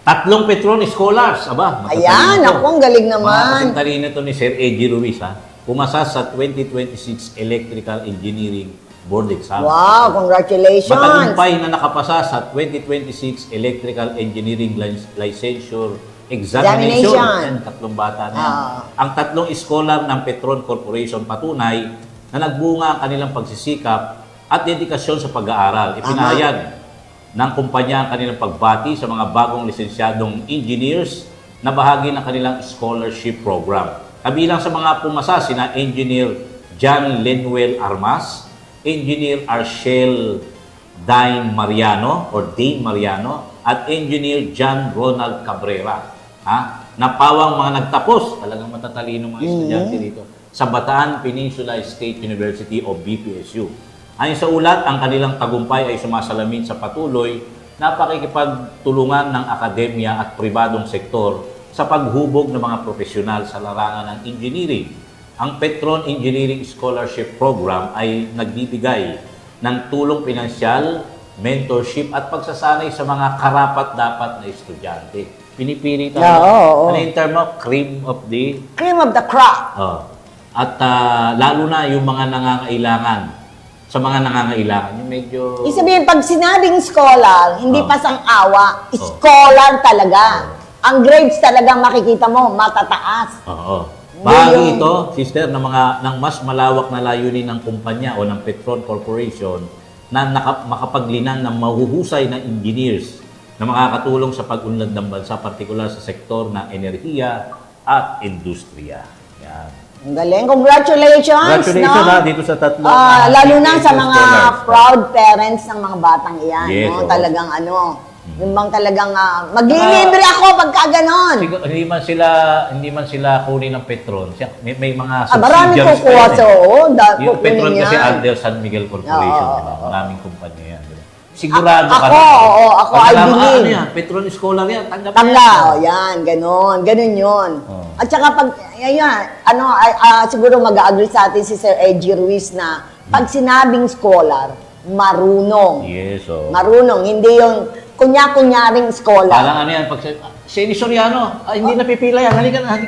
3 Petron Scholars. Aba, Ayan, ako, ang galing naman. Talino ito ni Sir A.G. Ruiz, ha? Pumasa sa 2026 Electrical Engineering Board Exam. Wow, congratulations. Matagumpay na nakapasa sa 2026 Electrical Engineering Licensure Examination. Yan, 3 bata na yan. Ang 3 scholar ng Petron Corporation patunay na nagbunga ang kanilang pagsisikap at dedikasyon sa pag-aaral. Ipinahayag ng kumpanya ang kanilang pagbati sa mga bagong lisensyadong engineers na bahagi ng kanilang scholarship program. Kabilang sa mga pumasa sina Engineer John Lenuel Armas, Engineer Arshel Dane Mariano at Engineer John Ronald Cabrera. Napawang mga nagtapos, talagang matatalino mga estudyante dito, sa Bataan Peninsula State University o BPSU. Ayon sa ulat, ang kanilang tagumpay ay sumasalamin sa patuloy na pakikipagtulungan ng akademya at pribadong sektor sa paghubog ng mga profesional sa larangan ng engineering. Ang Petron Engineering Scholarship Program ay nagbibigay ng tulong pinansyal, mentorship at pagsasanay sa mga karapat-dapat na estudyante. Pinipili tayo. Ano yung term mo? Cream of the crop. At lalo na yung mga nangangailangan. Sa mga nangangailangan, yung medyo... Isabihin, pag sinabing scholar, hindi pa sang-awa, scholar talaga. Ang grades talaga makikita mo, matataas. Bahagi ito, sister, ng mas malawak na layunin ng kumpanya o ng Petron Corporation na makapaglinan ng mahuhusay na engineers na makakatulong sa pag-unlad ng bansa, partikular sa sektor ng enerhiya at industriya. Yan. Ang galing. Congratulations, no? Dito sa 3. Lalo na sa mga proud parents ng mga batang iyan. Yes, no? Talagang yung bang talagang maglilibre ako pagka ganon. Hindi man sila kunin ng Petron. May mga marami subsidiaries kukuha pa sa yung Petron kasi under San Miguel Corporation. Maraming kumpanya yan. Sigurado ka na. Ako, I believe. Ano yan? Petron Scholar yan. Yan, ganon. Ganon yun. At saka pag, siguro mag-agree sa atin si Sir A.G. Ruiz na pag sinabing scholar, marunong. Yes, Marunong. Hindi yung kunya-kunyaring scholar. Parang ano yan, pag Seni Soriano, hindi napipila yan. Halika na.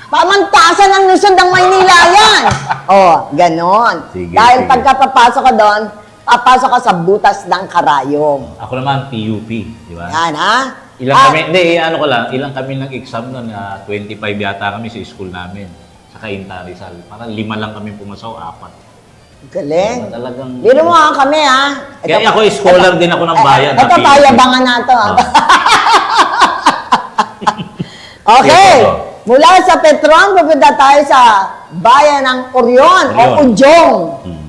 Pamantasan ang Luzon ng Maynila yan. Ganon. Dahil pagkapapasok ka doon, papasok ka sa butas ng karayom. Ako naman, PUP. Di ba? Yan, ha? Ilang kami ng-exam nun, 25 yata kami sa school namin. Sa Cainta Rizal. Parang 5 lang kami pumasaw, 4. Galing. Talagang... Biro mo kami, ha? Kaya ako, scholar din ako ng bayan. Ito, payabangan na ito, ha? Okay. Mula sa Petron, pupunta tayo sa bayan ng Orion o Udyong.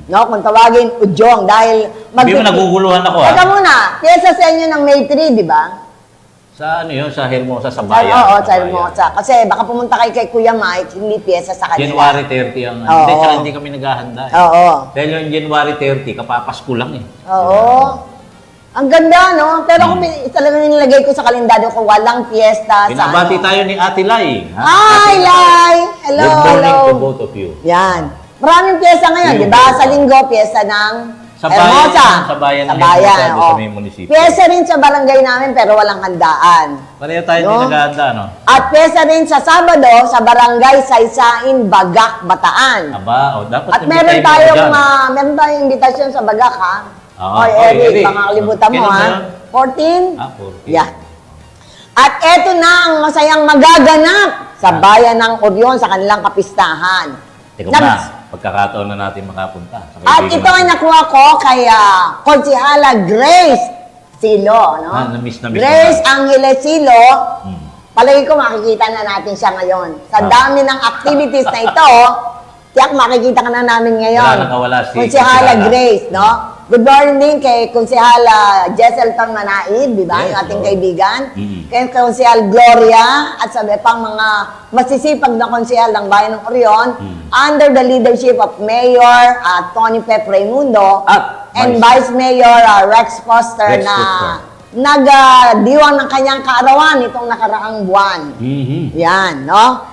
No, kung tawagin Udyong dahil Hindi mo naguguluhan ako, ha? Teka muna, pyesa sa inyo ng May 3, di ba? Sa ano yun? Sa Hermosa, sa bayan? Sa Hermosa. Kasi baka pumunta kay Kuya Mike, hindi pyesa sa kanila. January 30 ang... Hindi kami naghahanda. Dahil yung January 30, kapapasko lang eh. Ang ganda, no? Pero kung talagang nilagay ko sa kalendaryo ko, walang pyesta sa Binabati tayo ni Ate Lai. Hi, Lai! Hello, Good morning hello. to both of you. Yan. Maraming pyesa ngayon, di ba? Sa linggo, pyesa ng Hermosa. Sa bayan ng Hermosa, sa may munisipyo. Pyesa rin sa barangay namin, pero walang handaan. Pareho tayo din naghahanda, no? At pyesa rin sa Sabado, sa barangay Saysain, Bagak, Bataan. Dapat At meron tayong imbitasyon sa Bagak, ha? Eric, makakalimutan mo, ha? 14? 14. Yeah. At eto na ang masayang magaganap sa bayan ng Orion sa kanilang kapistahan. Teka muna, pagkakataon na natin makapunta. At ito ay nakuha ko kay Konsihala Grace Silo. No? Na-miss Grace Angeles Silo. Palagi ko makikita na natin siya ngayon. Sa dami ng activities na ito, tiyak makikita ka na namin ngayon. Wala nakawala si Konsihala Grace, no? Good morning kay Konsihala Jesselton Manaid, di ba? Yes, yung ating kaibigan. Mm-hmm. Kay Konsihal Gloria at sabi pang mga masisipag na konsihal ng Bayan ng Orion under the leadership of Mayor Tony Pep Raimundo and Vice Mayor Rex Foster na nagdiwang ng kanyang kaarawan itong nakaraang buwan. Yan, no?